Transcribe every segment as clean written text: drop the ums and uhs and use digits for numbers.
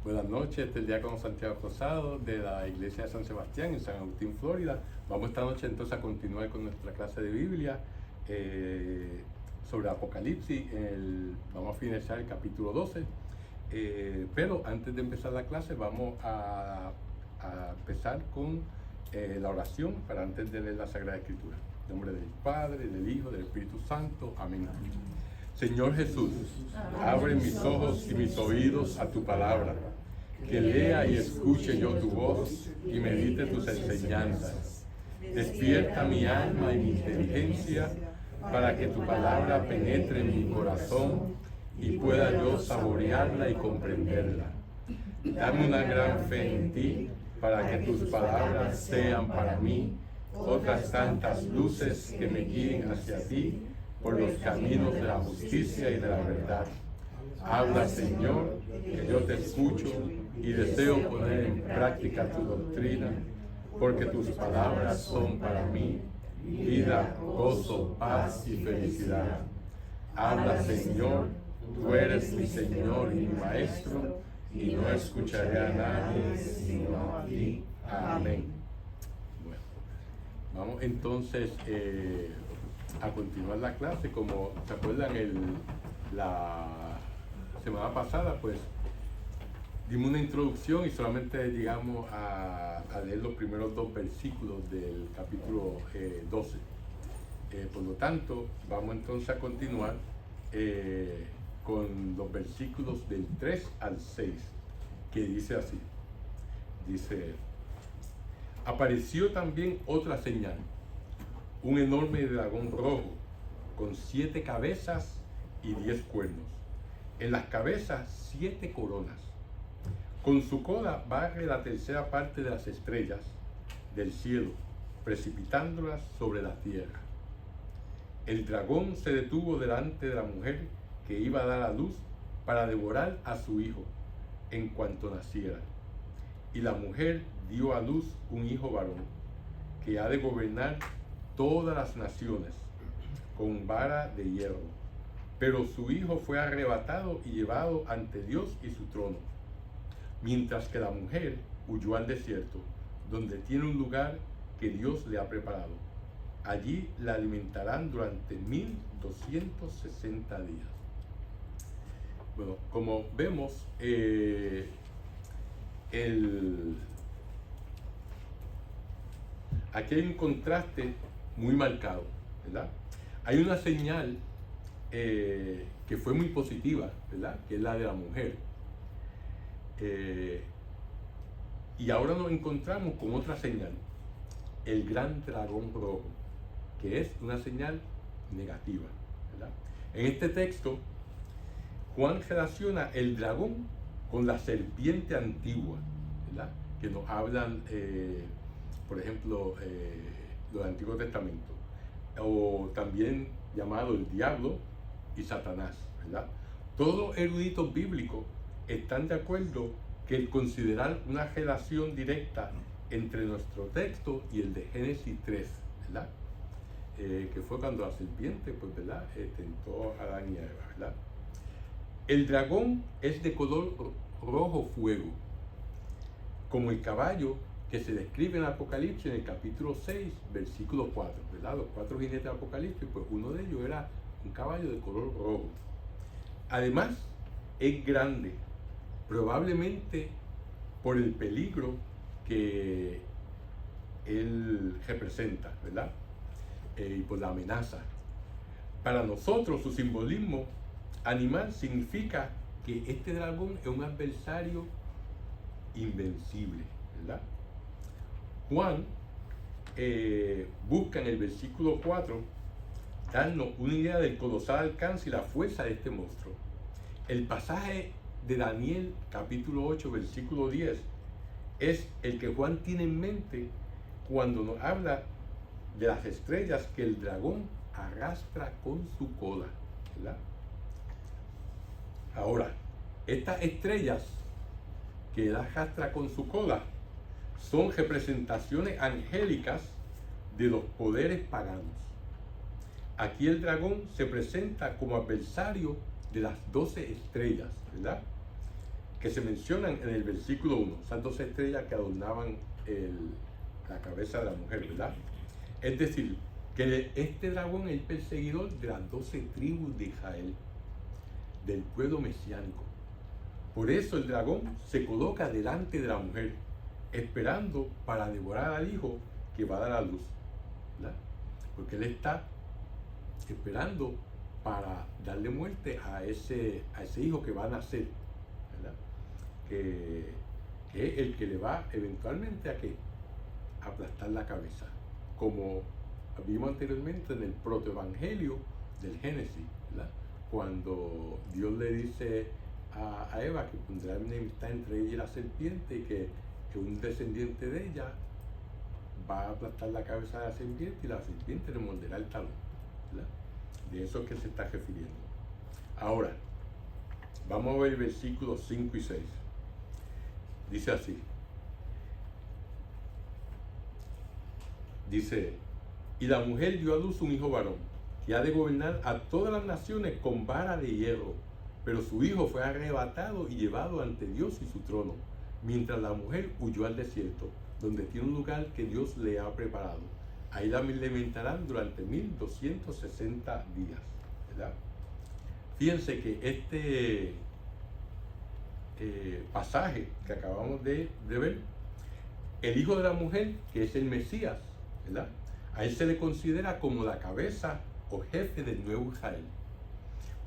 Buenas noches, este es el diácono Santiago Rosado de la Iglesia de San Sebastián en San Agustín, Florida. Vamos esta noche entonces a continuar con nuestra clase de Biblia sobre Apocalipsis. Vamos a finalizar el capítulo 12. Pero antes de empezar la clase vamos a empezar con la oración para antes de leer la Sagrada Escritura. En nombre del Padre, del Hijo, del Espíritu Santo. Amén. Señor Jesús, abre mis ojos y mis oídos a tu palabra, que lea y escuche yo tu voz y medite tus enseñanzas. Despierta mi alma y mi inteligencia para que tu palabra penetre en mi corazón y pueda yo saborearla y comprenderla. Dame una gran fe en ti para que tus palabras sean para mí otras tantas luces que me guíen hacia ti por los caminos de la justicia y de la verdad. Habla, Señor, que yo te escucho y deseo poner en práctica tu doctrina, porque tus palabras son para mí vida, gozo, paz y felicidad. Habla, Señor, tú eres mi Señor y mi Maestro, y no escucharé a nadie sino a ti. Amén. Bueno, vamos entonces a continuar la clase. Como se acuerdan, la semana pasada pues dimos una introducción y solamente llegamos a leer los primeros dos versículos del capítulo 12. Por lo tanto, vamos entonces a continuar con los versículos del 3 al 6, que dice así. Dice: apareció también otra señal, un enorme dragón rojo, con 7 cabezas y 10 cuernos. En las cabezas 7 coronas. Con su cola barre la tercera parte de las estrellas del cielo, precipitándolas sobre la tierra. El dragón se detuvo delante de la mujer que iba a dar a luz para devorar a su hijo en cuanto naciera. Y la mujer dio a luz un hijo varón, que ha de gobernar todas las naciones con vara de hierro. Pero su hijo fue arrebatado y llevado ante Dios y su trono, mientras que la mujer huyó al desierto, donde tiene un lugar que Dios le ha preparado. Allí la alimentarán durante 1260 días. Bueno, como vemos, aquí hay un contraste muy marcado, ¿verdad? Hay una señal que fue muy positiva, ¿verdad? Que es la de la mujer. Y ahora nos encontramos con otra señal, el gran dragón rojo, que es una señal negativa, ¿verdad? En este texto, Juan relaciona el dragón con la serpiente antigua, ¿verdad? Que nos hablan, por ejemplo, los del Antiguo Testamento, o también llamado el diablo y Satanás, ¿verdad? Todos los eruditos bíblicos están de acuerdo que el considerar una relación directa entre nuestro texto y el de Génesis 3, ¿verdad? Que fue cuando la serpiente, pues, ¿verdad?, tentó a Adán y a Eva, ¿verdad? El dragón es de color rojo fuego, como el caballo que se describe en Apocalipsis en el capítulo 6, versículo 4, ¿verdad? Los 4 jinetes de Apocalipsis, pues uno de ellos era un caballo de color rojo. Además, es grande, probablemente por el peligro que él representa, ¿verdad? Y por la amenaza. Para nosotros, su simbolismo animal significa que este dragón es un adversario invencible, ¿verdad? Juan busca en el versículo 4 darnos una idea del colosal alcance y la fuerza de este monstruo. El pasaje de Daniel capítulo 8 versículo 10 es el que Juan tiene en mente cuando nos habla de las estrellas que el dragón arrastra con su cola, ¿verdad? Ahora, estas estrellas que él arrastra con su cola son representaciones angélicas de los poderes paganos. Aquí el dragón se presenta como adversario de las 12 estrellas, ¿verdad? que se mencionan en el versículo 1, esas 12 estrellas que adornaban la cabeza de la mujer, ¿verdad? Es decir, que este dragón es el perseguidor de las 12 tribus de Israel, del pueblo mesiánico. Por eso el dragón se coloca delante de la mujer, esperando para devorar al hijo que va a dar a luz, ¿verdad? Porque él está esperando para darle muerte a ese hijo que va a nacer, ¿verdad? Que es el que le va eventualmente a aplastar la cabeza, como vimos anteriormente en el protoevangelio del Génesis, ¿verdad? Cuando Dios le dice a Eva que pondrá enemistad entre ella y la serpiente, y que un descendiente de ella va a aplastar la cabeza de la serpiente y la serpiente le morderá el talón, ¿verdad? De eso es que se está refiriendo. Ahora, vamos a ver versículos 5 y 6. Dice así. Dice, y la mujer dio a luz un hijo varón, que ha de gobernar a todas las naciones con vara de hierro. Pero su hijo fue arrebatado y llevado ante Dios y su trono, mientras la mujer huyó al desierto, donde tiene un lugar que Dios le ha preparado. Ahí la alimentarán durante 1260 días, ¿verdad? Fíjense que este pasaje que acabamos de ver, el hijo de la mujer, que es el Mesías, ¿verdad? A él se le considera como la cabeza o jefe del nuevo Israel.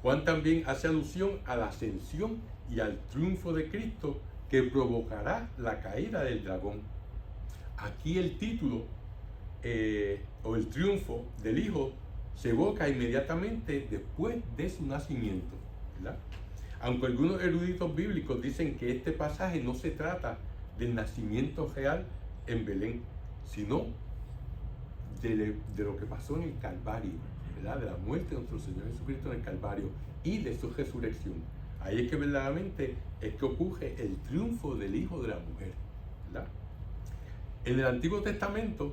Juan también hace alusión a la ascensión y al triunfo de Cristo que provocará la caída del dragón. Aquí el título o el triunfo del Hijo se evoca inmediatamente después de su nacimiento, ¿verdad? Aunque algunos eruditos bíblicos dicen que este pasaje no se trata del nacimiento real en Belén, sino de lo que pasó en el Calvario, ¿verdad? De la muerte de nuestro Señor Jesucristo en el Calvario y de su resurrección. Ahí es que verdaderamente es que ocurre el triunfo del Hijo de la mujer, ¿verdad? En el Antiguo Testamento,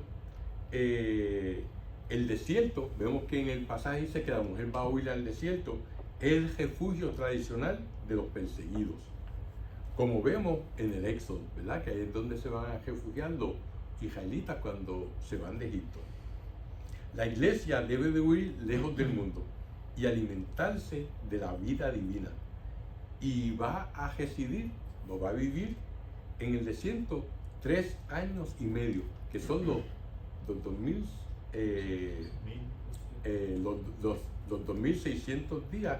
el desierto, vemos que en el pasaje dice que la mujer va a huir al desierto, es el refugio tradicional de los perseguidos. Como vemos en el Éxodo, ¿verdad? Que ahí es donde se van a refugiar los israelitas cuando se van de Egipto. La iglesia debe de huir lejos del mundo y alimentarse de la vida divina. Y va a residir, o va a vivir en el desierto 3 años y medio, que son los 2600 días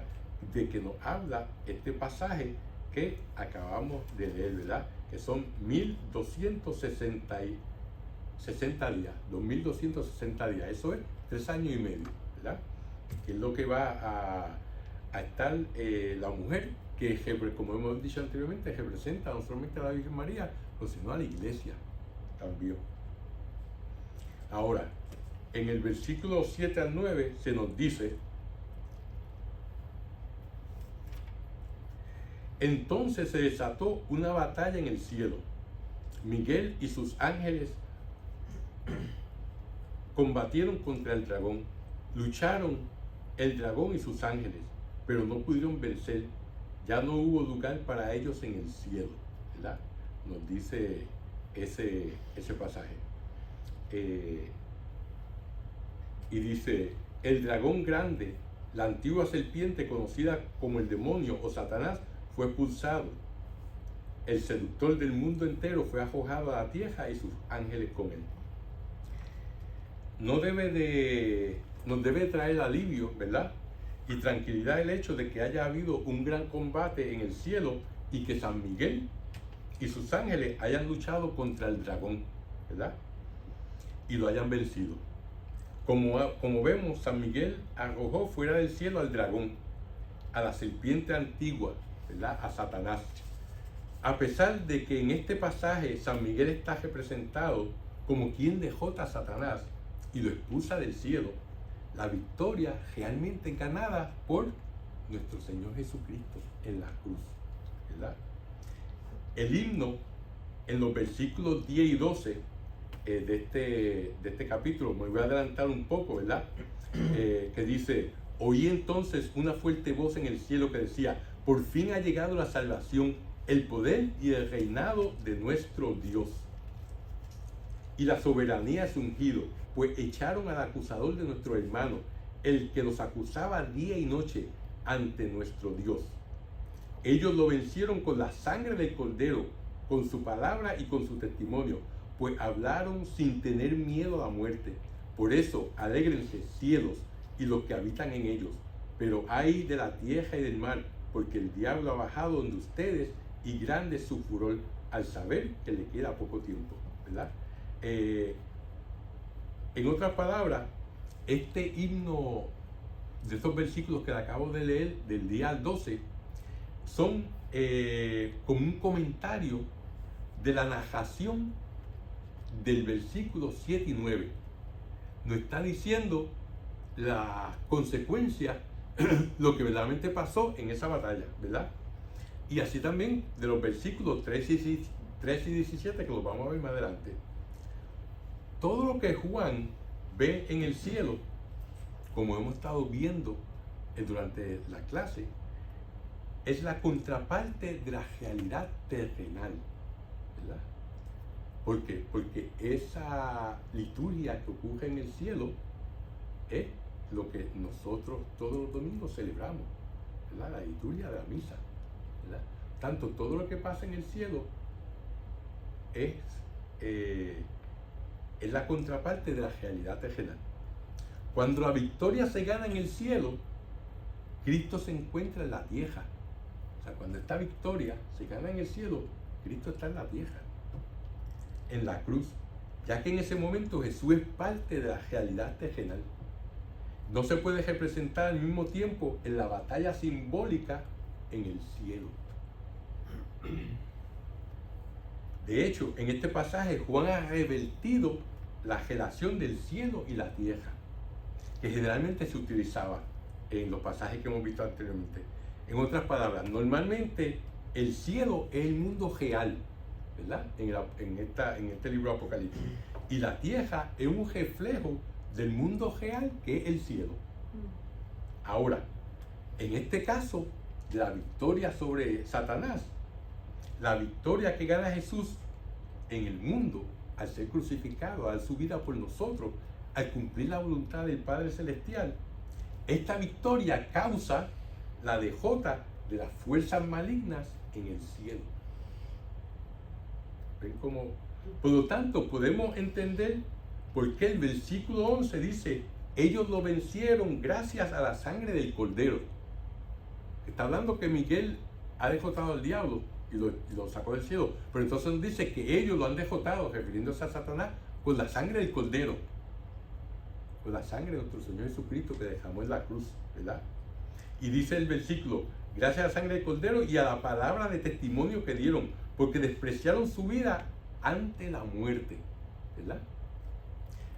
de que nos habla este pasaje que acabamos de leer, ¿verdad? Que son 1260 días, 2260 días, eso es 3 años y medio, ¿verdad? Que es lo que va a estar la mujer, que como hemos dicho anteriormente, representa no solamente a la Virgen María, sino a la iglesia también. Ahora, en el versículo 7 al 9 se nos dice: entonces se desató una batalla en el cielo. Miguel y sus ángeles combatieron contra el dragón. Lucharon el dragón y sus ángeles, pero no pudieron vencer. Ya no hubo lugar para ellos en el cielo, ¿verdad? Nos dice ese pasaje. Y dice: el dragón grande, la antigua serpiente conocida como el demonio o Satanás, fue expulsado. El seductor del mundo entero fue arrojado a la tierra y sus ángeles con él. Nos debe traer alivio, ¿verdad? Y tranquilidad el hecho de que haya habido un gran combate en el cielo y que San Miguel y sus ángeles hayan luchado contra el dragón, ¿verdad? Y lo hayan vencido. Como vemos, San Miguel arrojó fuera del cielo al dragón, a la serpiente antigua, ¿verdad? A Satanás. A pesar de que en este pasaje San Miguel está representado como quien derrota a Satanás y lo expulsa del cielo, la victoria realmente ganada por nuestro Señor Jesucristo en la cruz, ¿verdad? El himno, en los versículos 10 y 12 de este capítulo, me voy a adelantar un poco, ¿verdad? Que dice: oí entonces una fuerte voz en el cielo que decía: por fin ha llegado la salvación, el poder y el reinado de nuestro Dios y la soberanía es ungido, pues echaron al acusador de nuestro hermano, el que los acusaba día y noche ante nuestro Dios. Ellos lo vencieron con la sangre del Cordero, con su palabra y con su testimonio, pues hablaron sin tener miedo a la muerte. Por eso, alégrense cielos y los que habitan en ellos. Pero ay de la tierra y del mar, porque el diablo ha bajado donde ustedes y grande es su furor al saber que le queda poco tiempo, ¿verdad? En otras palabras, este himno de estos versículos que le acabo de leer del día al 12 son como un comentario de la narración del versículo 7 y 9. Nos está diciendo las consecuencias, lo que verdaderamente pasó en esa batalla, ¿verdad? Y así también de los versículos 3 y 17, que los vamos a ver más adelante. Todo lo que Juan ve en el cielo, como hemos estado viendo durante la clase, es la contraparte de la realidad terrenal, ¿verdad? ¿Por qué? Porque esa liturgia que ocurre en el cielo es lo que nosotros todos los domingos celebramos, ¿verdad? La liturgia de la misa, ¿verdad? Tanto todo lo que pasa en el cielo es la contraparte de la realidad terrenal. Cuando la victoria se gana en el cielo, Cristo se encuentra en la tierra. O sea, cuando esta victoria se gana en el cielo, Cristo está en la tierra, en la cruz, ya que en ese momento Jesús es parte de la realidad terrenal. No se puede representar al mismo tiempo en la batalla simbólica en el cielo. De hecho, en este pasaje Juan ha revertido la relación del cielo y la tierra, que generalmente se utilizaba en los pasajes que hemos visto anteriormente. En otras palabras, normalmente el cielo es el mundo real, ¿verdad? En este libro de Apocalipsis. Y la tierra es un reflejo del mundo real que es el cielo. Ahora, en este caso, la victoria sobre Satanás, la victoria que gana Jesús en el mundo al ser crucificado, al dar su vida por nosotros, al cumplir la voluntad del Padre Celestial, esta victoria causa la derrota de las fuerzas malignas en el cielo. ¿Ven cómo? Por lo tanto, podemos entender por qué el versículo 11 dice: ellos lo vencieron gracias a la sangre del Cordero. Está hablando que Miguel ha derrotado al diablo y lo sacó del cielo, pero entonces dice que ellos lo han derrotado, refiriéndose a Satanás, con la sangre del Cordero, con la sangre de nuestro Señor Jesucristo que dejamos en la cruz, ¿verdad? Y dice el versículo: gracias a la sangre del Cordero y a la palabra de testimonio que dieron, porque despreciaron su vida ante la muerte, ¿verdad?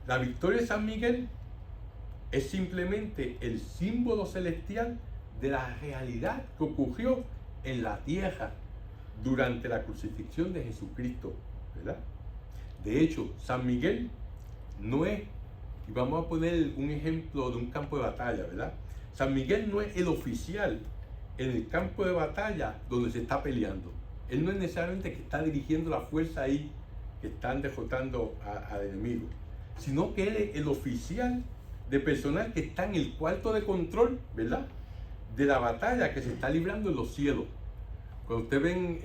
La victoria de San Miguel es simplemente el símbolo celestial de la realidad que ocurrió en la tierra durante la crucifixión de Jesucristo, ¿verdad? De hecho, San Miguel no es, y vamos a poner un ejemplo de un campo de batalla, ¿verdad? San Miguel no es el oficial en el campo de batalla donde se está peleando. Él no es necesariamente que está dirigiendo la fuerza ahí que están derrotando al enemigo, sino que él es el oficial de personal que está en el cuarto de control, ¿verdad?, de la batalla que se está librando en los cielos. Cuando ustedes ven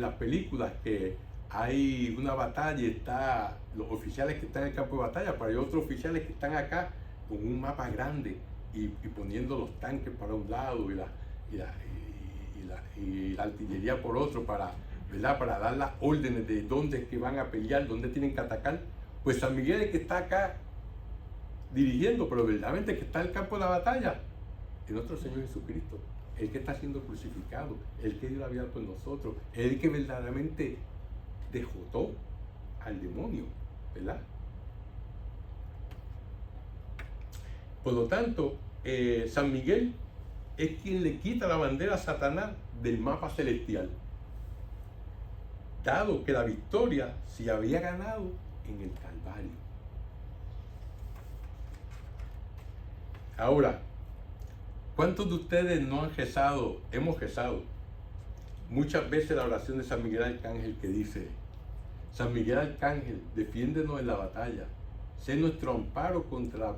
las películas que hay una batalla y están los oficiales que están en el campo de batalla, pero hay otros oficiales que están acá con un mapa grande y poniendo los tanques para un lado y la artillería por otro para, ¿verdad?, para dar las órdenes de dónde es que van a pelear, dónde tienen que atacar. Pues San Miguel es el que está acá dirigiendo, pero verdaderamente el que está en el campo de la batalla es nuestro Señor Jesucristo, el que está siendo crucificado, el que dio la vida por nosotros, el que verdaderamente derrotó al demonio, ¿verdad? Por lo tanto, San Miguel es quien le quita la bandera a Satanás del mapa celestial, dado que la victoria se había ganado en el Calvario. Ahora, ¿cuántos de ustedes no han rezado, hemos rezado, muchas veces la oración de San Miguel Arcángel que dice: San Miguel Arcángel, defiéndenos en la batalla, sé nuestro amparo contra la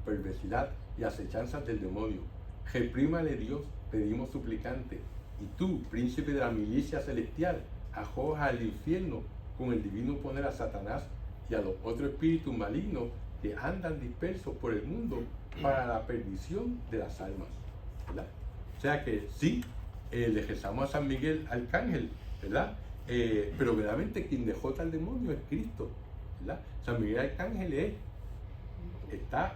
perversidad y acechanzas del demonio. Reprímale Dios, pedimos suplicante, y tú, príncipe de la milicia celestial, arroja al infierno con el divino poder a Satanás y a los otros espíritus malignos que andan dispersos por el mundo para la perdición de las almas, ¿verdad? O sea que sí, le rezamos a San Miguel Arcángel, ¿verdad? Pero verdaderamente quien derrota al demonio es Cristo, ¿verdad? San Miguel Arcángel está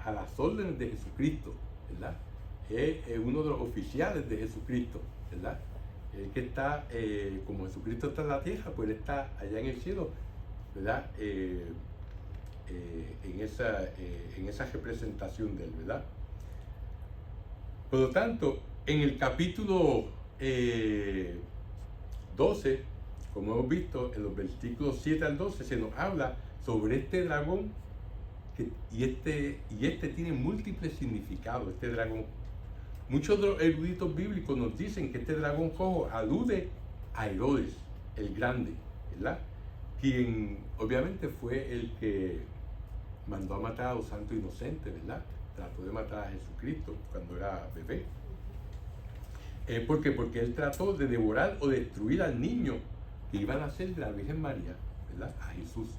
a las órdenes de Jesucristo, ¿verdad? Es uno de los oficiales de Jesucristo, ¿verdad? El que está, como Jesucristo está en la tierra, pues él está allá en el cielo, ¿verdad? En esa representación de él, ¿verdad? Por lo tanto, en el capítulo 12, como hemos visto, en los versículos 7 al 12, se nos habla sobre este dragón, y este tiene múltiples significados, este dragón. Muchos de los eruditos bíblicos nos dicen que este dragón rojo alude a Herodes, el Grande, ¿verdad? Quien obviamente fue el que mandó a matar a los santos inocentes, ¿verdad? Trató de matar a Jesucristo cuando era bebé. ¿Por qué? Porque él trató de devorar o destruir al niño que iba a nacer de la Virgen María, ¿verdad? A Jesús,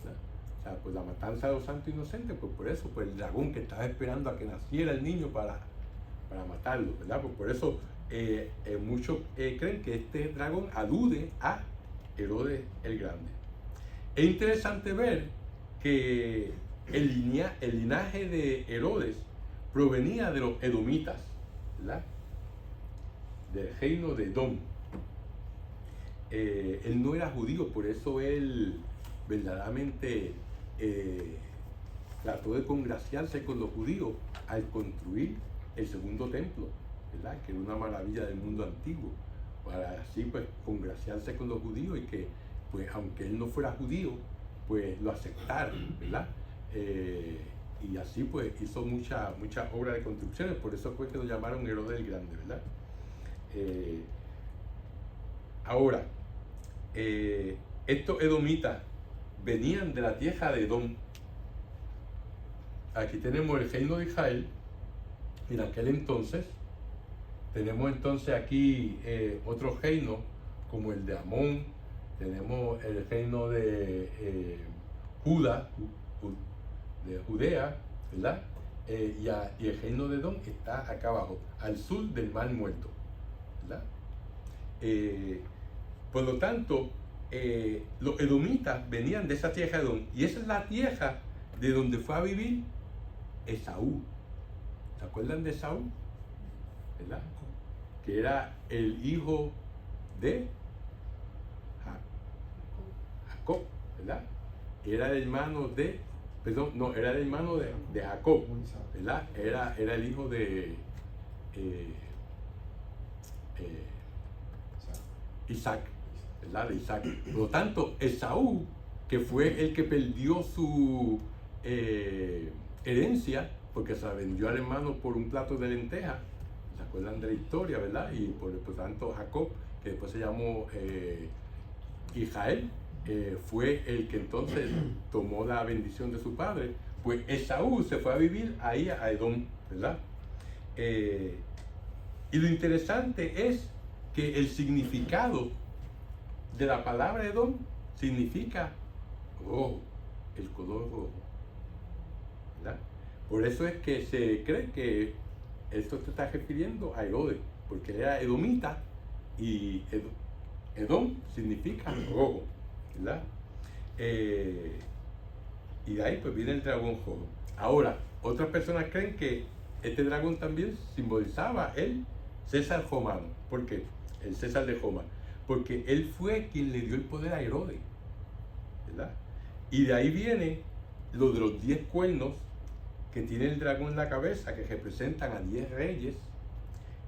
¿verdad? O sea, pues la matanza de los santos inocentes, pues por eso, pues el dragón que estaba esperando a que naciera el niño para matarlo, ¿verdad? Pues por eso muchos creen que este dragón alude a Herodes el Grande. Es interesante ver que el linaje de Herodes provenía de los edomitas, ¿verdad? Del reino de Edom. Él no era judío, por eso él verdaderamente trató de congraciarse con los judíos al construir el segundo templo, ¿verdad? Que era una maravilla del mundo antiguo, para así pues congraciarse con los judíos y que pues aunque él no fuera judío, pues lo aceptaron, ¿verdad? Y así pues hizo muchas obras de construcciones, por eso fue que lo llamaron Herodes el Grande, ¿verdad? Ahora, estos edomitas venían de la tierra de Edom. Aquí tenemos el reino de Israel en aquel entonces. Tenemos entonces aquí otro reino como el de Amón, tenemos el reino de Judea, ¿verdad? Y el reino de Edom está acá abajo, al sur del Mar Muerto, ¿verdad? Por lo tanto, los edomitas venían de esa tierra de Edom, y esa es la tierra de donde fue a vivir Esaú. ¿Se acuerdan de Esaú? ¿Verdad? Que era el hijo de Jacob, ¿verdad? Era el hermano de, perdón, no, era el hermano de Jacob, ¿verdad? Era el hijo de Isaac, ¿verdad? De Isaac. Por lo tanto, Esaú, que fue el que perdió su herencia, porque se la vendió al hermano por un plato de lentejas, ¿se acuerdan de la historia, verdad? Y por tanto Jacob, que después se llamó Israel, fue el que entonces tomó la bendición de su padre. Pues Esaú se fue a vivir ahí a Edom, ¿verdad? Y lo interesante es que el significado de la palabra Edom significa rojo, el color rojo, ¿verdad? Por eso es que se cree que esto se está refiriendo a Herodes, porque él era edomita y Edom significa rojo, ¿verdad? Y de ahí pues viene el dragón rojo. Ahora, otras personas creen que este dragón también simbolizaba el César romano. ¿Por qué? El César de Roma. Porque él fue quien le dio el poder a Herodes, ¿verdad? Y de ahí viene lo de los 10 cuernos que tiene el dragón en la cabeza, que representan a 10 reyes,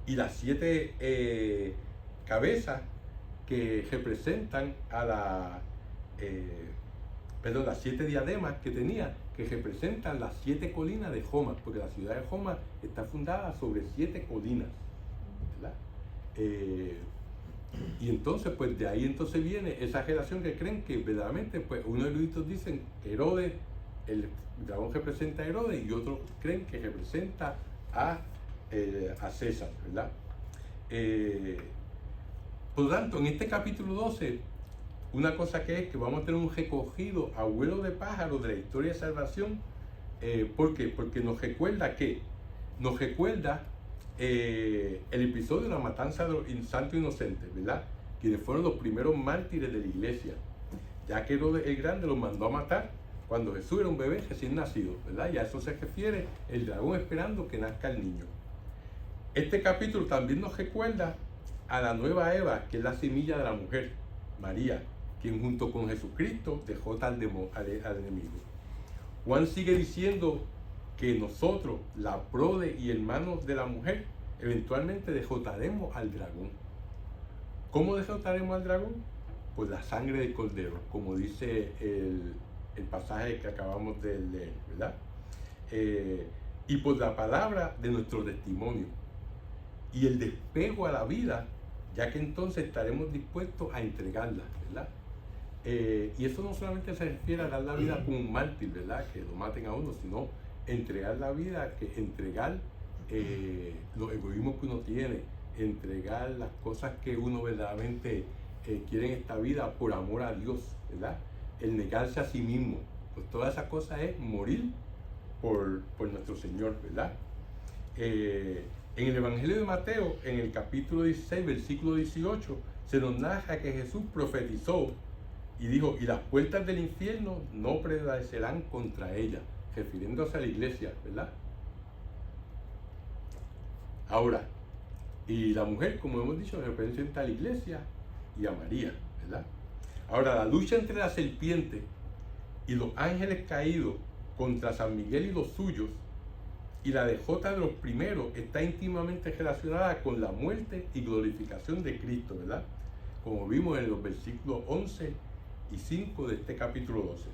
y las 7 cabezas que representan a las 7 diademas que tenía, que representan las 7 colinas de Roma, porque la ciudad de Roma está fundada sobre 7 colinas, ¿verdad? Y entonces, pues de ahí entonces viene esa generación que creen que verdaderamente, pues unos eruditos dicen Herodes, el dragón representa a Herodes, y otros creen que representa a César, ¿verdad? Por lo tanto, en este capítulo 12, una cosa que es que vamos a tener un recogido a vuelo de pájaro de la historia de salvación. ¿Por qué? Porque nos recuerda el episodio de la matanza de los santos inocentes, ¿verdad? Quienes fueron los primeros mártires de la iglesia, ya que Herodes el Grande los mandó a matar cuando Jesús era un bebé recién nacido, ¿verdad? Y a eso se refiere el dragón esperando que nazca el niño. Este capítulo también nos recuerda a la nueva Eva, que es la semilla de la mujer, María, quien junto con Jesucristo dejó al enemigo. Juan sigue diciendo que nosotros, la prole y hermanos de la mujer, eventualmente derrotaremos al dragón. ¿Cómo derrotaremos al dragón? Pues la sangre del cordero, como dice el pasaje que acabamos de leer, ¿verdad? Y por la palabra de nuestro testimonio y el despego a la vida, ya que entonces estaremos dispuestos a entregarla, ¿verdad? Y eso no solamente se refiere a dar la vida como un mártir, ¿verdad? Que lo maten a uno, sino entregar la vida, que entregar los egoísmos que uno tiene, entregar las cosas que uno verdaderamente quiere en esta vida por amor a Dios, ¿verdad? El negarse a sí mismo, pues todas esas cosas es morir por nuestro Señor, ¿verdad? En el Evangelio de Mateo, en el capítulo 16, versículo 18, se nos narra que Jesús profetizó y dijo, y las puertas del infierno no prevalecerán contra ella, refiriéndose a la iglesia, ¿verdad? Ahora, y la mujer, como hemos dicho, representa a la iglesia y a María, ¿verdad? Ahora, la lucha entre la serpiente y los ángeles caídos contra San Miguel y los suyos, y la derrota de los primeros está íntimamente relacionada con la muerte y glorificación de Cristo, ¿verdad? Como vimos en los versículos 11 y 5 de este capítulo 12.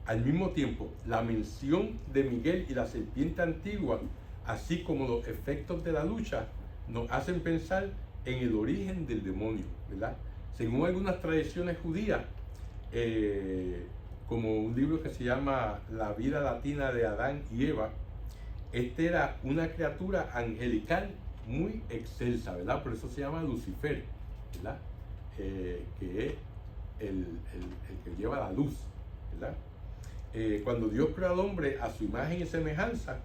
Al mismo tiempo, la mención de Miguel y la serpiente antigua, así como los efectos de la lucha, nos hacen pensar en el origen del demonio, ¿verdad? Según algunas tradiciones judías, como un libro que se llama La vida latina de Adán y Eva, este era una criatura angelical muy excelsa, ¿verdad? Por eso se llama Lucifer, ¿verdad? Que es el que lleva la luz, ¿verdad? Cuando Dios creó al hombre a su imagen y semejanza,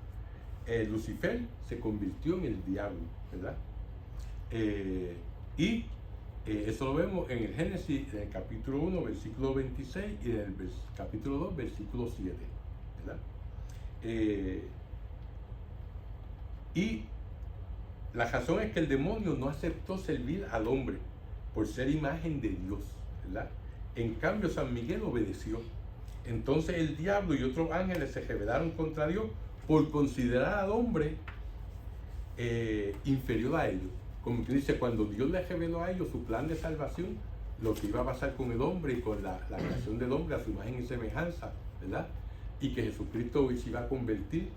Lucifer se convirtió en el diablo, ¿verdad? Eso lo vemos en el Génesis, en el capítulo 1, versículo 26, y en el capítulo 2, versículo 7, ¿verdad? Y la razón es que el demonio no aceptó servir al hombre por ser imagen de Dios, ¿verdad? En cambio, San Miguel obedeció. Entonces el diablo y otros ángeles se rebelaron contra Dios por considerar al hombre inferior a ellos. Como que dice, cuando Dios les reveló a ellos su plan de salvación, lo que iba a pasar con el hombre y con la creación del hombre a su imagen y semejanza, ¿verdad? Y que Jesucristo hoy se iba a convertir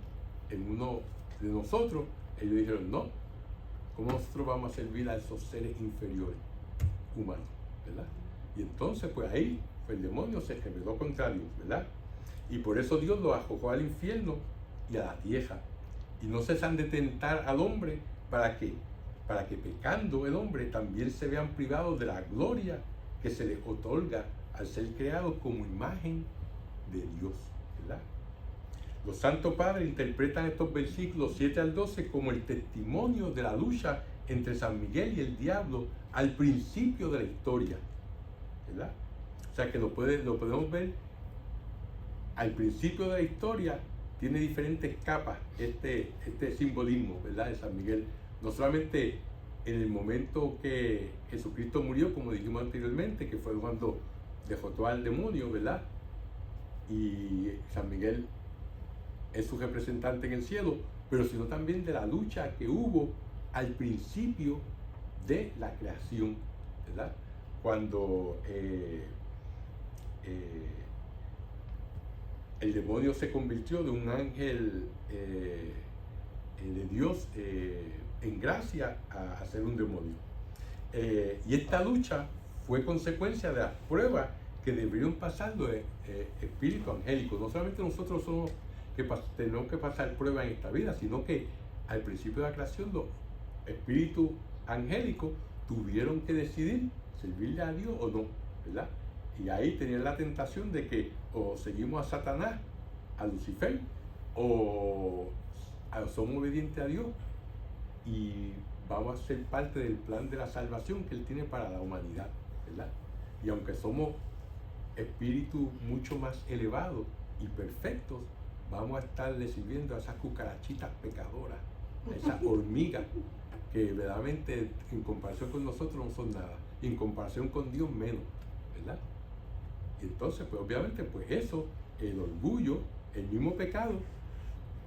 en uno de nosotros, ellos dijeron, no, ¿cómo nosotros vamos a servir a esos seres inferiores humanos, ¿verdad? Y entonces, pues ahí, pues el demonio se rebeló contra Dios, ¿verdad? Y por eso Dios lo arrojó al infierno y a la tierra. Y no cesan de tentar al hombre, ¿para qué? Para que pecando el hombre también se vean privados de la gloria que se les otorga al ser creados como imagen de Dios, ¿verdad? Los santos padres interpretan estos versículos 7 al 12 como el testimonio de la lucha entre San Miguel y el diablo al principio de la historia, ¿verdad? O sea que lo podemos ver al principio de la historia. Tiene diferentes capas este simbolismo, ¿verdad? De San Miguel. No solamente en el momento que Jesucristo murió, como dijimos anteriormente, que fue cuando derrotó al demonio, ¿verdad? Y San Miguel es su representante en el cielo, pero sino también de la lucha que hubo al principio de la creación, ¿verdad? Cuando el demonio se convirtió de un ángel de Dios en gracia a ser un demonio. Y esta lucha fue consecuencia de las pruebas que deberían pasar los espíritus angélicos. No solamente nosotros somos que tenemos que pasar pruebas en esta vida, sino que al principio de la creación los espíritus angélicos tuvieron que decidir servirle a Dios o no, ¿verdad? Y ahí tenían la tentación de que o seguimos a Satanás, a Lucifer, o somos obedientes a Dios y vamos a ser parte del plan de la salvación que Él tiene para la humanidad, ¿verdad? Y aunque somos espíritus mucho más elevados y perfectos, vamos a estarle sirviendo a esas cucarachitas pecadoras, a esas hormigas que verdaderamente en comparación con nosotros no son nada, y en comparación con Dios menos, ¿verdad? Y entonces, pues obviamente, pues eso, el orgullo, el mismo pecado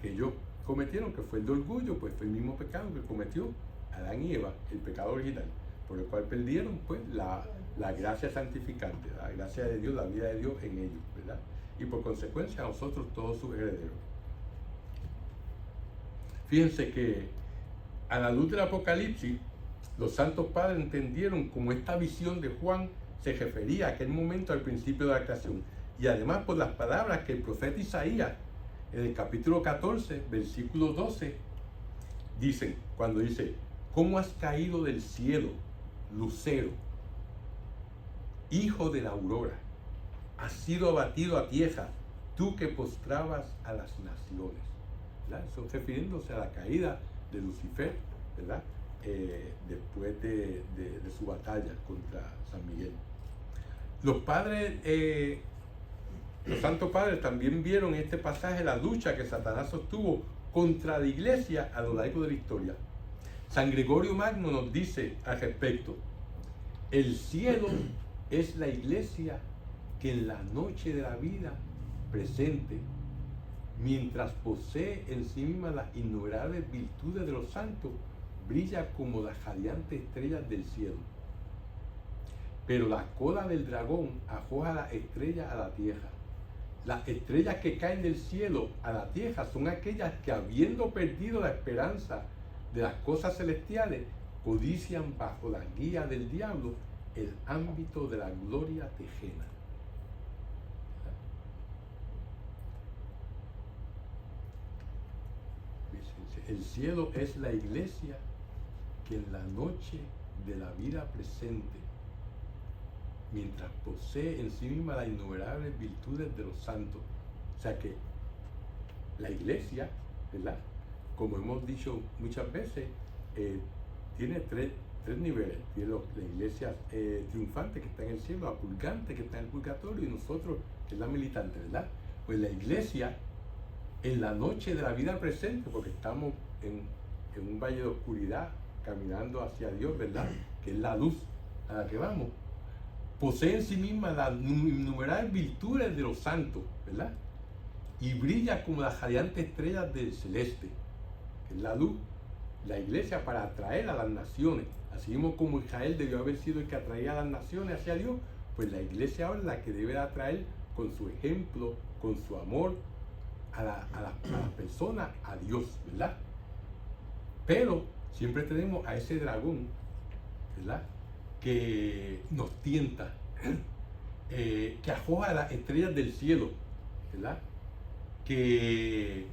que ellos cometieron, que fue el de orgullo, pues fue el mismo pecado que cometió Adán y Eva, el pecado original, por el cual perdieron pues la gracia santificante, la gracia de Dios, la vida de Dios en ellos, ¿verdad? Y por consecuencia nosotros todos sus herederos. Fíjense que a la luz del Apocalipsis, los santos padres entendieron cómo esta visión de Juan se refería a aquel momento al principio de la creación, y además por las palabras que el profeta Isaías en el capítulo 14, versículo 12, dicen, cuando dice: ¿cómo has caído del cielo, lucero, hijo de la aurora? Has sido abatido a tierra, tú que postrabas a las naciones, ¿verdad? Eso refiriéndose a la caída de Lucifer, ¿verdad? Después de su batalla contra San Miguel. Los padres, los santos padres también vieron en este pasaje la lucha que Satanás sostuvo contra la iglesia a lo largo de la historia. San Gregorio Magno nos dice al respecto: el cielo es la iglesia que en la noche de la vida presente, mientras posee en sí misma las innumerables virtudes de los santos, brilla como las radiantes estrellas del cielo. Pero la cola del dragón arroja las estrellas a la tierra. Las estrellas que caen del cielo a la tierra son aquellas que, habiendo perdido la esperanza de las cosas celestiales, codician bajo la guía del diablo el ámbito de la gloria terrena. El cielo es la iglesia que en la noche de la vida presente, mientras posee en sí misma las innumerables virtudes de los santos. O sea que la iglesia, ¿verdad?, como hemos dicho muchas veces, tiene tres niveles. Tiene la iglesia triunfante, que está en el cielo, la purgante, que está en el purgatorio, y nosotros, que es la militante, ¿verdad? Pues la iglesia, en la noche de la vida presente, porque estamos en un valle de oscuridad, caminando hacia Dios, ¿verdad?, que es la luz a la que vamos, posee en sí misma las innumerables virtudes de los santos, ¿verdad? Y brilla como las radiantes estrellas del celeste, que es la luz, la iglesia, para atraer a las naciones. Así mismo como Israel debió haber sido el que atraía a las naciones hacia Dios, pues la iglesia ahora es la que debe atraer con su ejemplo, con su amor a las personas, a Dios, ¿verdad? Pero siempre tenemos a ese dragón, ¿verdad?, que nos tienta, que arroja las estrellas del cielo, ¿verdad?, que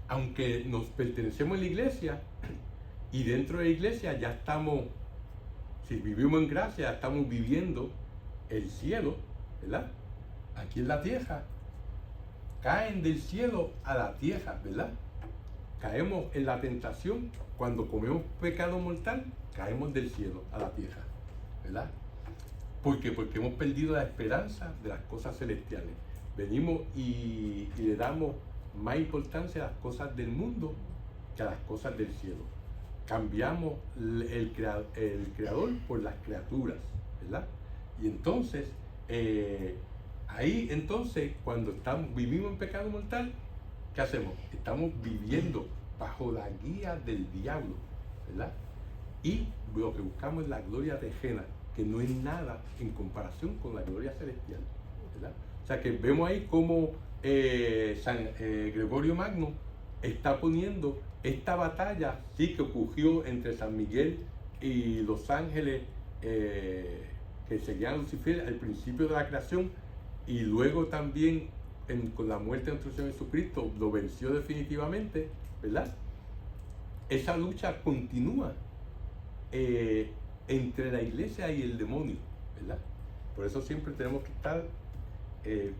aunque nos pertenecemos a la iglesia y dentro de la iglesia ya estamos, si vivimos en gracia, ya estamos viviendo el cielo, ¿verdad?, aquí en la tierra, caen del cielo a la tierra, ¿verdad? Caemos en la tentación cuando comemos pecado mortal, caemos del cielo a la tierra, ¿verdad? ¿Por qué? Porque hemos perdido la esperanza de las cosas celestiales. Venimos y le damos más importancia a las cosas del mundo que a las cosas del cielo. Cambiamos el creador por las criaturas, ¿verdad? Y entonces, ahí entonces, cuando vivimos en pecado mortal, ¿qué hacemos? Estamos viviendo bajo la guía del diablo, ¿verdad? Y lo que buscamos es la gloria terrena, que no es nada en comparación con la gloria celestial, ¿verdad? O sea que vemos ahí cómo San Gregorio Magno está poniendo esta batalla, sí, que ocurrió entre San Miguel y los ángeles que seguían a Lucifer al principio de la creación, y luego también con la muerte de nuestro Señor Jesucristo lo venció definitivamente, ¿verdad? Esa lucha continúa entre la iglesia y el demonio, ¿verdad? Por eso siempre tenemos que estar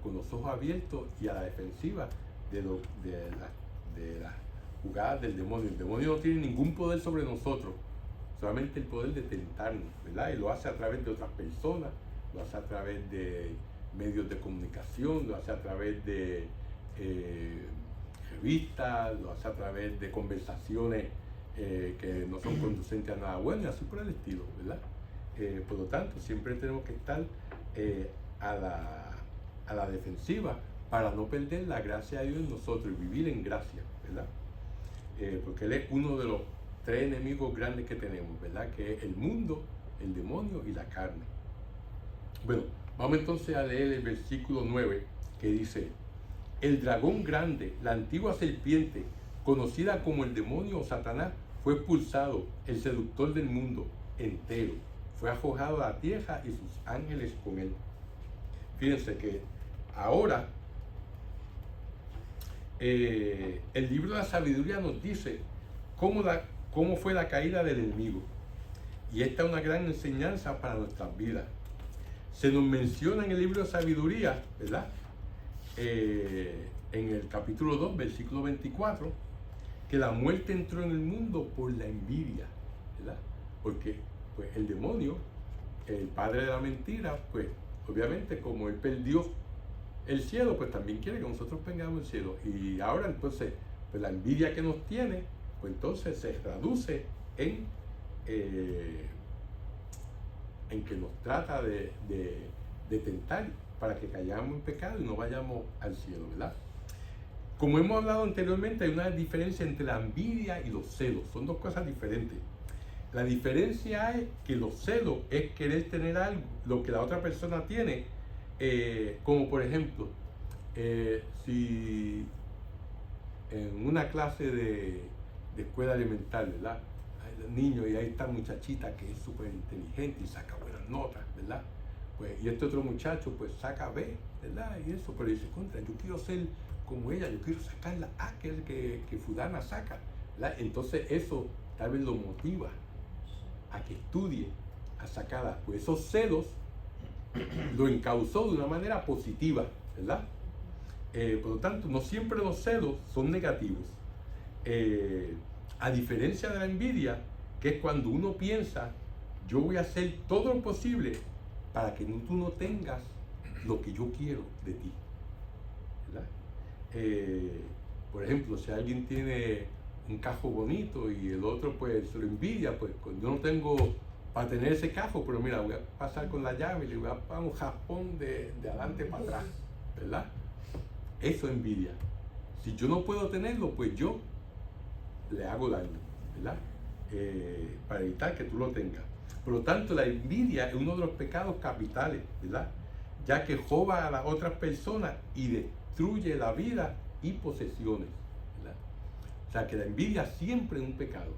con los ojos abiertos y a la defensiva de las jugadas del demonio. El demonio no tiene ningún poder sobre nosotros, solamente el poder de tentarnos, ¿verdad? Y lo hace a través de otras personas, lo hace a través de medios de comunicación, lo hace a través de revistas, lo hace a través de conversaciones que no son conducentes a nada bueno, y así por el estilo, ¿verdad? Por lo tanto, siempre tenemos que estar a la defensiva para no perder la gracia de Dios en nosotros y vivir en gracia, ¿verdad? Porque Él es uno de los tres enemigos grandes que tenemos, ¿verdad? Que es el mundo, el demonio y la carne. Bueno, vamos entonces a leer el versículo 9, que dice: el dragón grande, la antigua serpiente, conocida como el demonio o Satanás, fue expulsado, el seductor del mundo entero. Fue arrojado a la tierra y sus ángeles con él. Fíjense que ahora el libro de la sabiduría nos dice cómo fue la caída del enemigo. Y esta es una gran enseñanza para nuestras vidas. Se nos menciona en el libro de sabiduría, ¿verdad? En el capítulo 2, versículo 24, que la muerte entró en el mundo por la envidia, ¿verdad? Porque pues, el demonio, el padre de la mentira, pues obviamente como él perdió el cielo, pues también quiere que nosotros tengamos el cielo. Y ahora entonces, pues la envidia que nos tiene, pues entonces se traduce en que nos trata de tentar para que caigamos en pecado y no vayamos al cielo, ¿verdad? Como hemos hablado anteriormente, hay una diferencia entre la envidia y los celos. Son dos cosas diferentes. La diferencia es que los celos es querer tener algo, lo que la otra persona tiene, como por ejemplo, si en una clase de escuela elemental, ¿verdad? Hay niños y ahí está muchachita que es súper inteligente y saca buenas notas, ¿verdad? Pues, y este otro muchacho pues saca B, ¿verdad? Y eso, pero dice, contra, yo quiero ser como ella, yo quiero sacar la A que fulana saca, ¿verdad? Entonces eso tal vez lo motiva a que estudie, a sacar, pues esos celos lo encauzó de una manera positiva, ¿verdad? Por lo tanto, no siempre los celos son negativos. A diferencia de la envidia, que es cuando uno piensa, yo voy a hacer todo lo posible para que tú no tengas lo que yo quiero de ti, ¿verdad? Por ejemplo, si alguien tiene un cajo bonito y el otro pues se lo envidia, pues yo no tengo para tener ese cajo, pero mira, voy a pasar con la llave y le voy a dar un jaspón de adelante para atrás, ¿verdad? Eso es envidia. Si yo no puedo tenerlo, pues yo le hago daño, ¿verdad? Para evitar que tú lo tengas. Por lo tanto, la envidia es uno de los pecados capitales, ¿verdad? Ya que roba a las otras personas y destruye la vida y posesiones, ¿verdad? O sea que la envidia siempre es un pecado.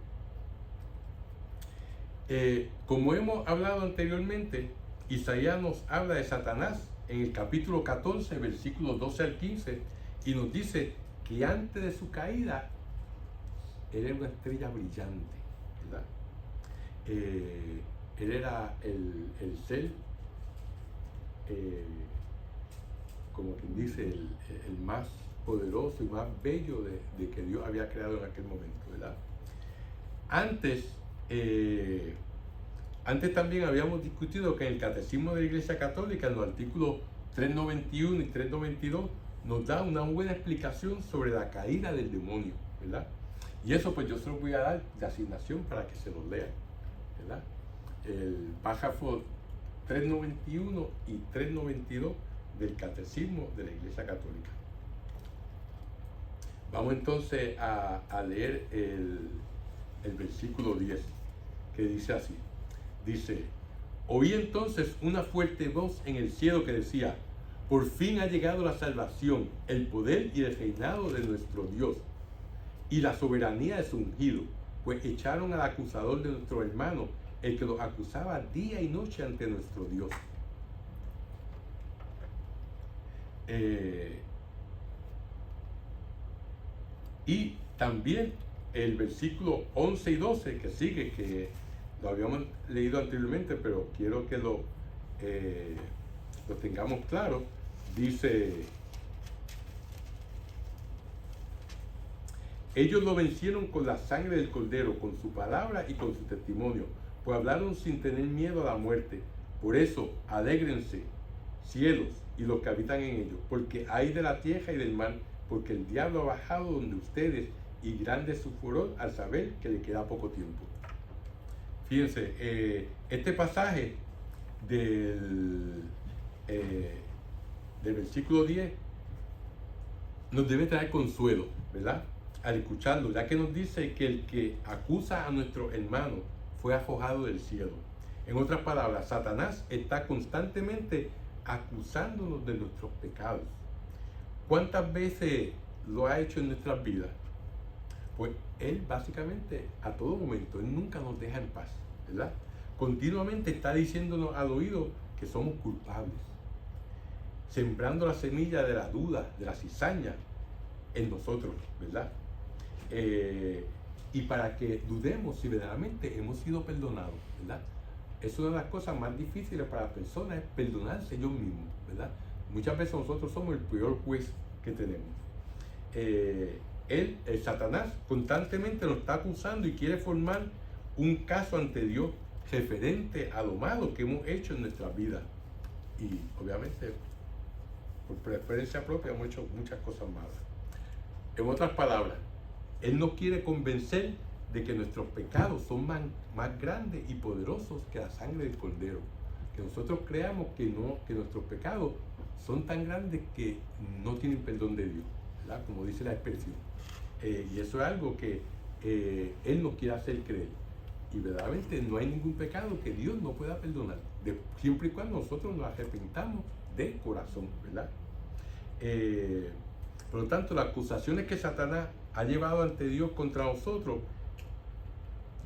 Como hemos hablado anteriormente, Isaías nos habla de Satanás en el capítulo 14, versículos 12 al 15, y nos dice que antes de su caída, él era una estrella brillante, ¿verdad? Él era el ser, como quien dice, el más poderoso y más bello de que Dios había creado en aquel momento, ¿verdad? Antes también habíamos discutido que en el Catecismo de la Iglesia Católica, en los artículos 391 y 392, nos da una buena explicación sobre la caída del demonio, ¿verdad? Y eso pues yo se los voy a dar de asignación para que se los lean, ¿verdad? El párrafo 391 y 392 del Catecismo de la Iglesia Católica. Vamos entonces a leer el versículo 10, que dice así. Dice: oí entonces una fuerte voz en el cielo que decía: por fin ha llegado la salvación, el poder y el reinado de nuestro Dios y la soberanía de su ungido, pues echaron al acusador de nuestro hermano, el que los acusaba día y noche ante nuestro Dios. Y también el versículo 11 y 12 que sigue, que lo habíamos leído anteriormente, pero quiero que lo tengamos claro, dice: ellos lo vencieron con la sangre del Cordero, con su palabra y con su testimonio, pues hablaron sin tener miedo a la muerte. Por eso, alégrense, cielos y los que habitan en ellos, porque hay de la tierra y del mar, porque el diablo ha bajado donde ustedes, y grande es su furor al saber que le queda poco tiempo. Fíjense, este pasaje del versículo 10 nos debe traer consuelo, ¿verdad? Al escucharlo, ya que nos dice que el que acusa a nuestro hermano fue arrojado del cielo. En otras palabras, Satanás está constantemente acusándonos de nuestros pecados. ¿Cuántas veces lo ha hecho en nuestras vidas? Pues él básicamente a todo momento, él nunca nos deja en paz, ¿verdad? Continuamente está diciéndonos al oído que somos culpables, sembrando la semilla de la duda, de la cizaña en nosotros, ¿verdad? Y para que dudemos si verdaderamente hemos sido perdonados, ¿verdad? Es una de las cosas más difíciles para las personas, es perdonarse ellos mismos, ¿verdad? Muchas veces nosotros somos el peor juez que tenemos. El Satanás constantemente nos está acusando y quiere formar un caso ante Dios referente a lo malo que hemos hecho en nuestra vida. Y obviamente, por experiencia propia, hemos hecho muchas cosas malas. En otras palabras, él nos quiere convencer de que nuestros pecados son más grandes y poderosos que la sangre del Cordero. Que nosotros creamos que nuestros pecados son tan grandes que no tienen perdón de Dios, ¿verdad? Como dice la expresión. Y eso es algo que Él nos quiere hacer creer. Y verdaderamente no hay ningún pecado que Dios no pueda perdonar, siempre y cuando nosotros nos arrepentamos de corazón, ¿verdad? Por lo tanto, las acusaciones que Satanás ha llevado ante Dios contra nosotros,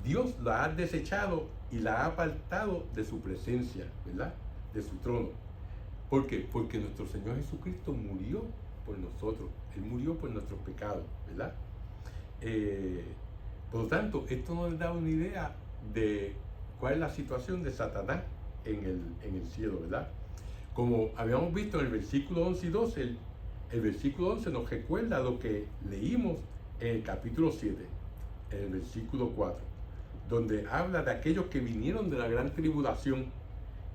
Dios las ha desechado y las ha apartado de su presencia, ¿verdad? De su trono. ¿Por qué? Porque nuestro Señor Jesucristo murió por nosotros. Él murió por nuestros pecados, ¿verdad? Por lo tanto, esto nos da una idea de cuál es la situación de Satanás en el cielo, ¿verdad? Como habíamos visto en el versículo 11 y 12, el versículo 11 nos recuerda lo que leímos en el capítulo 7, en el versículo 4, donde habla de aquellos que vinieron de la gran tribulación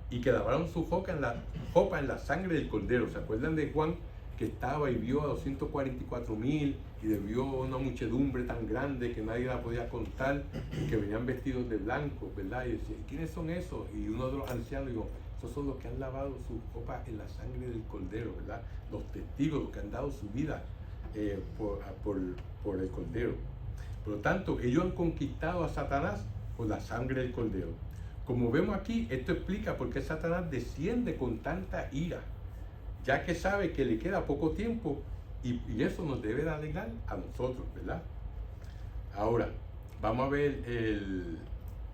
y que lavaron su ropa en la sangre del Cordero. ¿Se acuerdan de Juan, que estaba y vio a 244,000 y vio una muchedumbre tan grande que nadie la podía contar, y que venían vestidos de blanco, ¿verdad? Y decía, ¿quiénes son esos? Y uno de los ancianos dijo, esos son los que han lavado su ropa en la sangre del Cordero, ¿verdad? Los testigos, los que han dado su vida por el Cordero. Por lo tanto, ellos han conquistado a Satanás por la sangre del Cordero. Como vemos aquí, esto explica por qué Satanás desciende con tanta ira, ya que sabe que le queda poco tiempo, y eso nos debe de alegrar a nosotros, ¿verdad? Ahora, vamos a ver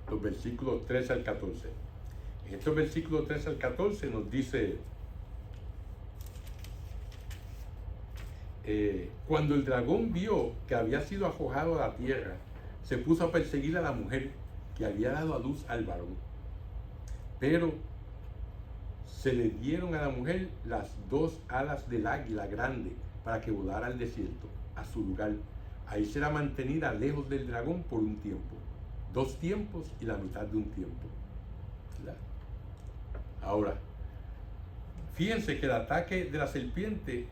los versículos 13 al 14. En estos versículos 13 al 14 nos dice: cuando el dragón vio que había sido arrojado a la tierra, se puso a perseguir a la mujer que había dado a luz al varón. Pero se le dieron a la mujer las 2 alas del águila grande para que volara al desierto, a su lugar. Ahí será mantenida lejos del dragón por un tiempo, 2 tiempos y la mitad de un tiempo, ¿verdad? Ahora, fíjense que el ataque de la serpiente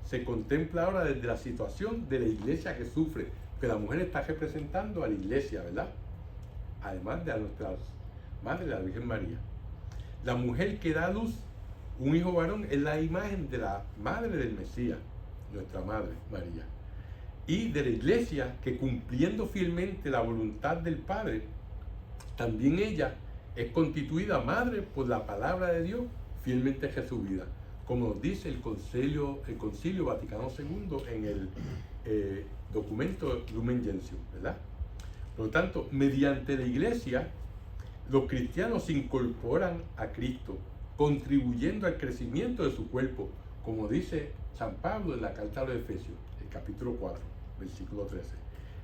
se contempla ahora desde la situación de la iglesia que sufre, que la mujer está representando a la iglesia, ¿verdad? Además de a nuestra madre, la Virgen María. La mujer que da a luz un hijo varón es la imagen de la madre del Mesías, nuestra madre María, y de la iglesia que, cumpliendo fielmente la voluntad del Padre, también ella es constituida madre por la palabra de Dios, fielmente recibida, como nos dice el Concilio Vaticano II en el documento Lumen Gentium, ¿verdad? Por lo tanto, mediante la iglesia, los cristianos se incorporan a Cristo, contribuyendo al crecimiento de su cuerpo, como dice San Pablo en la carta a los Efesios, el capítulo 4, versículo 13.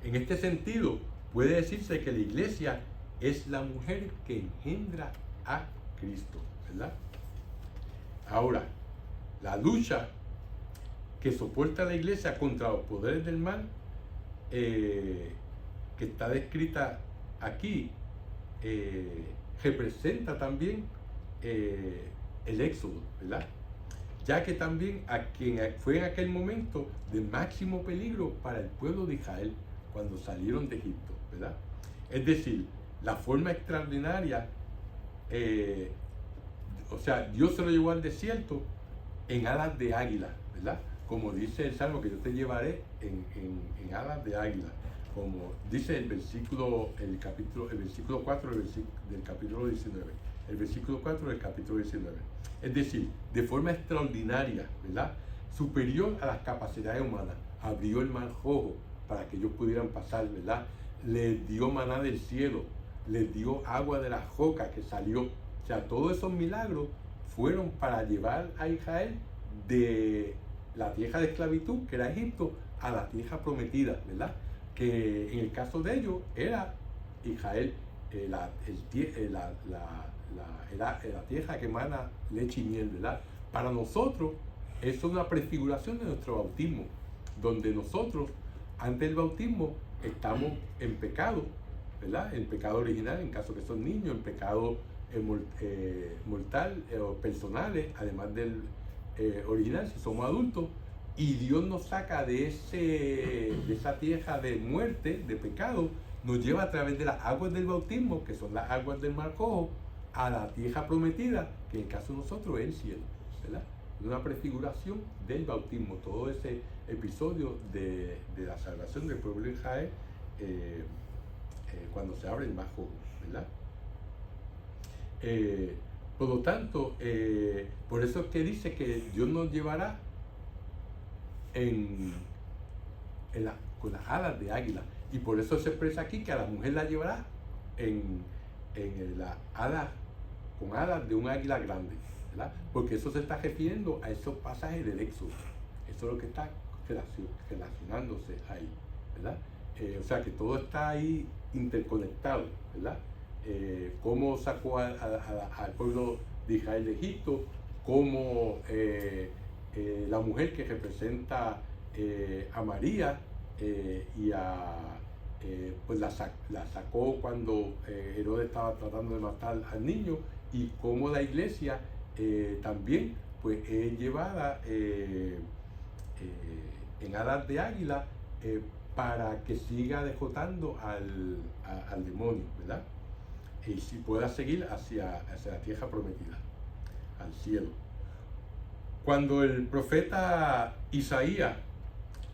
En este sentido, puede decirse que la iglesia es la mujer que engendra a Cristo, ¿verdad? Ahora, la lucha que soporta la iglesia contra los poderes del mal, que está descrita aquí, representa también el éxodo, ¿verdad? Ya que también a quien fue en aquel momento de máximo peligro para el pueblo de Israel cuando salieron de Egipto, ¿verdad? Es decir, la forma extraordinaria, o sea, Dios se lo llevó al desierto en alas de águila, ¿verdad? Como dice el Salmo, que yo te llevaré en alas de águila, como dice el versículo 4 del capítulo 19, el versículo 4 del capítulo 19. Es decir, de forma extraordinaria, ¿verdad? Superior a las capacidades humanas. Abrió el mar rojo para que ellos pudieran pasar, ¿verdad? Les dio maná del cielo, les dio agua de la roca que salió. O sea, todos esos milagros fueron para llevar a Israel de la tierra de esclavitud, que era Egipto, a la tierra prometida, ¿verdad? Que en el caso de ellos era Israel, la tierra que emana leche y miel, ¿verdad? Para nosotros, eso es una prefiguración de nuestro bautismo, donde nosotros, antes del bautismo, estamos en pecado, ¿verdad? En pecado original, en caso que son niños, en pecado mortal o personales, además del original, si somos adultos, y Dios nos saca de esa tierra de muerte, de pecado, nos lleva a través de las aguas del bautismo, que son las aguas del Mar Rojo, a la tierra prometida, que en el caso de nosotros es el cielo, ¿verdad? Es una prefiguración del bautismo, todo ese episodio de la salvación del pueblo de Israel, cuando se abre el Mar Rojo, ¿verdad? Por lo tanto, por eso es que dice que Dios nos llevará con las alas de águila, y por eso se expresa aquí que a la mujer la llevará con alas de un águila grande, ¿verdad? Porque eso se está refiriendo a esos pasajes del Éxodo. Eso es lo que está relacionándose ahí, ¿verdad? O sea que todo está ahí interconectado, ¿verdad? Cómo sacó al pueblo de Israel de Egipto, cómo la mujer que representa a María pues la sacó cuando Herodes estaba tratando de matar al niño, y cómo la iglesia también pues es llevada en alas de águila para que siga derrotando al demonio, ¿verdad? Y si pueda seguir hacia la tierra prometida, al cielo. Cuando el profeta Isaías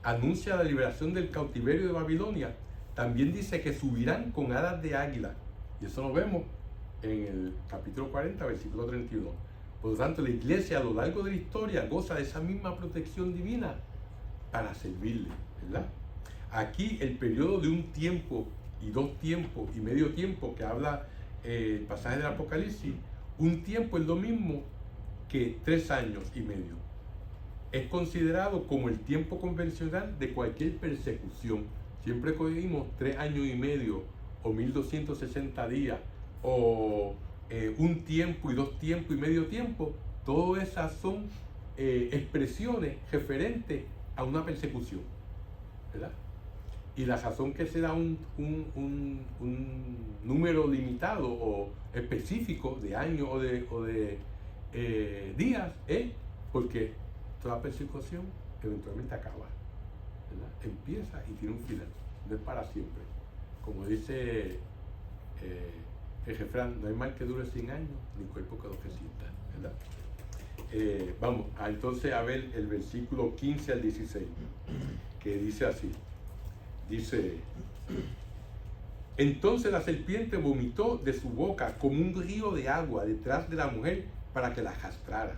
anuncia la liberación del cautiverio de Babilonia, también dice que subirán con alas de águila. Y eso lo vemos en el capítulo 40, versículo 31. Por lo tanto, la iglesia a lo largo de la historia goza de esa misma protección divina para servirle, ¿verdad? Aquí el periodo de un tiempo y 2 tiempos y medio tiempo que habla el pasaje del Apocalipsis, un tiempo es lo mismo que 3 años y medio. Es considerado como el tiempo convencional de cualquier persecución. Siempre cogimos 3 años y medio o 1260 días o un tiempo y 2 tiempos y medio tiempo. Todas esas son expresiones referentes a una persecución, ¿verdad? Y la razón que se da un número limitado o específico de años o de días es porque toda persecución eventualmente acaba, ¿verdad? Empieza y tiene un final, no es para siempre. Como dice el refrán, no hay mal que dure 100 años, ni cuerpo que lo resista, ¿verdad? Vamos entonces a ver el versículo 15 al 16, que dice así. Dice: entonces la serpiente vomitó de su boca como un río de agua detrás de la mujer para que la arrastrara.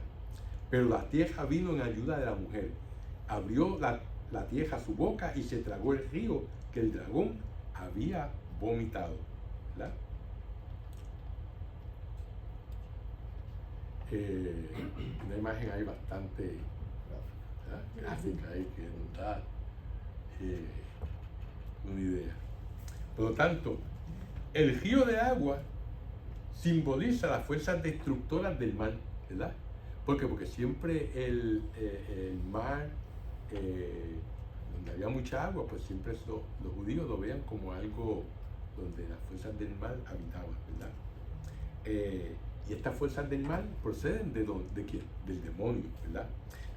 Pero la tierra vino en ayuda de la mujer. Abrió la tierra su boca y se tragó el río que el dragón había vomitado, ¿verdad? Una imagen ahí bastante gráfica ahí que nos da una idea. Por lo tanto, el río de agua simboliza las fuerzas destructoras del mal, ¿verdad? ¿Por qué? Porque siempre el mar, donde había mucha agua, pues siempre los judíos lo veían como algo donde las fuerzas del mal habitaban, ¿verdad? Y estas fuerzas del mal proceden ¿de quién? Del demonio, ¿verdad?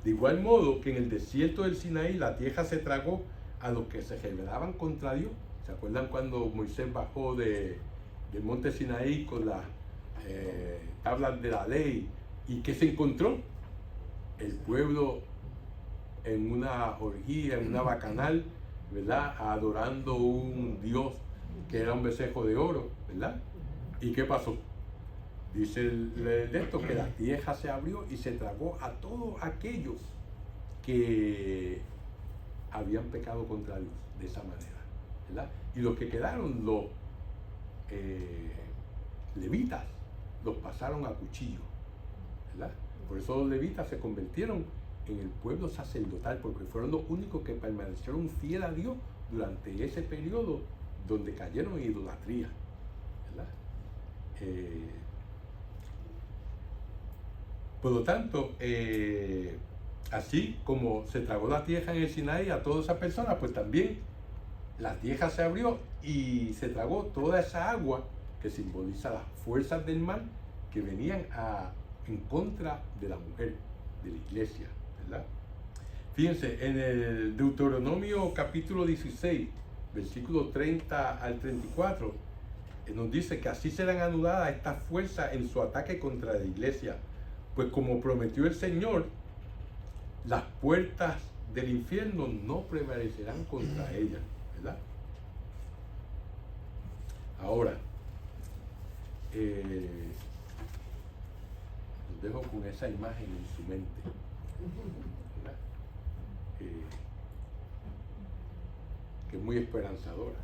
De igual modo que en el desierto del Sinaí la tierra se tragó a los que se rebelaban contra Dios. ¿Se acuerdan cuando Moisés bajó del monte Sinaí con las tablas de la ley? ¿Y qué se encontró? El pueblo en una orgía, en una bacanal, ¿verdad? Adorando un Dios que era un becerro de oro, ¿verdad? ¿Y qué pasó? Dice el texto que la tierra se abrió y se tragó a todos aquellos que habían pecado contra Dios de esa manera, ¿verdad? Y los que quedaron, los levitas, los pasaron a cuchillo, ¿verdad? Por eso los levitas se convirtieron en el pueblo sacerdotal, porque fueron los únicos que permanecieron fieles a Dios durante ese periodo donde cayeron en idolatría, ¿verdad? Por lo tanto, así como se tragó la tierra en el Sinaí a todas esas personas, pues también la tierra se abrió y se tragó toda esa agua que simboliza las fuerzas del mal que venían en contra de la mujer, de la iglesia, ¿verdad? Fíjense, en el Deuteronomio capítulo 16, versículo 30 al 34, nos dice que así serán anuladas estas fuerzas en su ataque contra la iglesia, pues como prometió el Señor, las puertas del infierno no prevalecerán contra ella, ¿verdad? Ahora, los dejo con esa imagen en su mente, ¿verdad? Que es muy esperanzadora.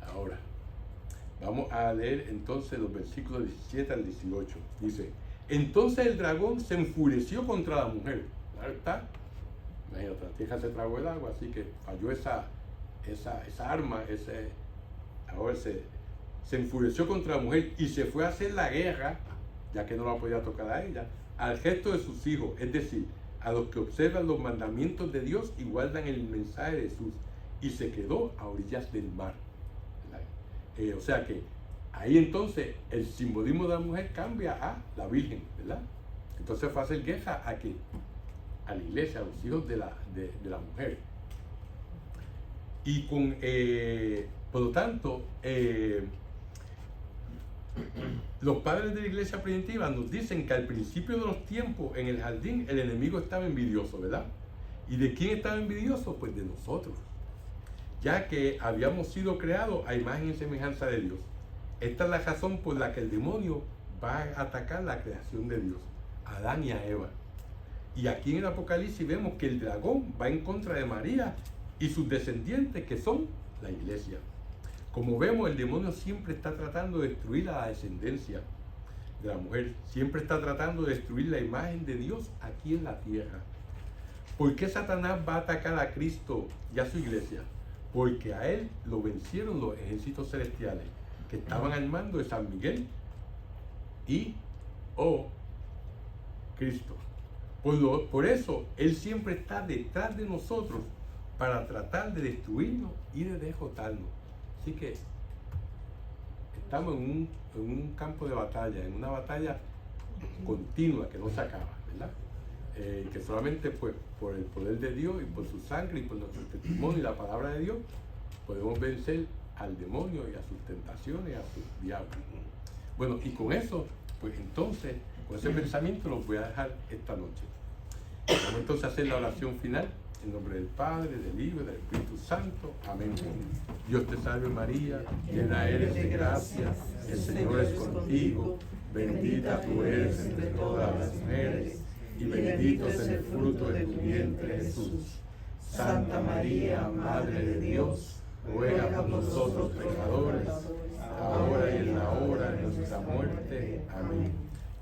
Ahora, vamos a leer entonces los versículos 17 al 18. Dice: entonces el dragón se enfureció contra la mujer. Claro está. Imagínate, la tierra se tragó el agua, así que falló esa arma, ahora se enfureció contra la mujer y se fue a hacer la guerra, ya que no la podía tocar a ella, al resto de sus hijos, es decir, a los que observan los mandamientos de Dios y guardan el mensaje de Jesús, y se quedó a orillas del mar. O sea que ahí entonces el simbolismo de la mujer cambia a la Virgen, ¿verdad? Entonces fue a hacer guerra a ¿qué? A la iglesia, a los hijos de la mujer. Y por lo tanto, los padres de la iglesia primitiva nos dicen que al principio de los tiempos en el jardín el enemigo estaba envidioso, ¿verdad? ¿Y de quién estaba envidioso? Pues de nosotros, ya que habíamos sido creados a imagen y semejanza de Dios. Esta es la razón por la que el demonio va a atacar la creación de Dios, a Adán y a Eva. Y aquí en el Apocalipsis vemos que el dragón va en contra de María y sus descendientes, que son la iglesia. Como vemos, el demonio siempre está tratando de destruir a la descendencia de la mujer, siempre está tratando de destruir la imagen de Dios aquí en la tierra. ¿Por qué Satanás va a atacar a Cristo y a su iglesia? Porque a él lo vencieron los ejércitos celestiales que estaban al mando de San Miguel y Cristo. Por eso él siempre está detrás de nosotros para tratar de destruirnos y de derrotarnos. Así que estamos en un campo de batalla, en una batalla continua que no se acaba, ¿verdad? Que solamente pues, por el poder de Dios y por su sangre y por nuestro testimonio y la palabra de Dios podemos vencer al demonio y a sus tentaciones y a sus diablos. Bueno, y con eso, pues entonces, con ese pensamiento los voy a dejar esta noche. Vamos entonces a hacer la oración final en nombre del Padre, del Hijo y del Espíritu Santo. Amén. Dios te salve María, llena eres de gracia, el Señor es contigo, bendita tú eres entre todas las mujeres, y bendito es el fruto de tu vientre Jesús. Santa María, Madre de Dios, ruega por nosotros pecadores, ahora y en la hora de nuestra muerte. Amén.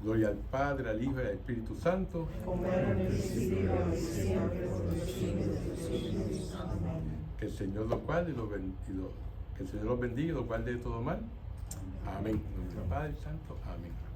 Gloria al Padre, al Hijo y al Espíritu Santo. Como era en el principio, ahora y siempre, por los siglos de los siglos. Amén. Que el Señor los guarde que el Señor los bendiga y los guarde de todo mal. Amén. En nombre del Padre Santo. Amén.